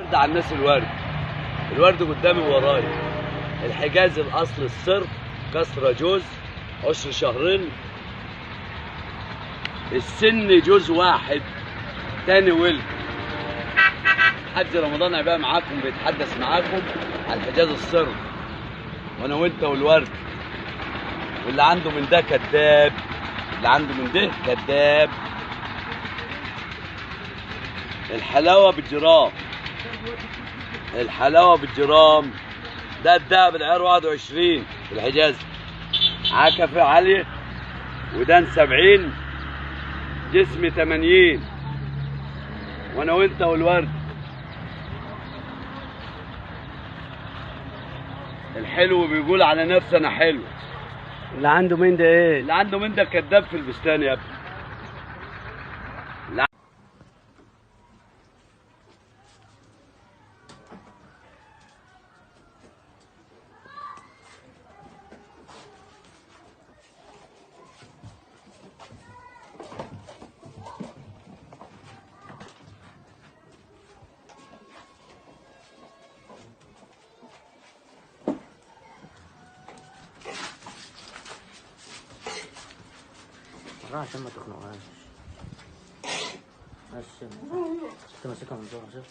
ورد على الناس. الورد قدامي ورايا. الحجاز الاصل الصرف، كسره جوز، عشر شهرين، السن جوز واحد، تاني ولد. حاج رمضان هيبقى معاكم بيتحدث معاكم على الحجاز الصرف، وانا وانت والورد. واللي عنده من ده كذاب، اللي عنده من ده كذاب. الحلاوه بالجرام، الحلاوه بالجرام. ده الدهب العيار 21 في الحجاز، عكفه عاليه، ودان 70، جسمي 80، وانا وانت والورد. الحلو بيقول على نفسه انا حلو. اللي عنده من ده ايه؟ اللي عنده من ده كذاب في البستان يا ابني. عشان ما تخنقهاش. بس انت ماسكها من جوه شوف.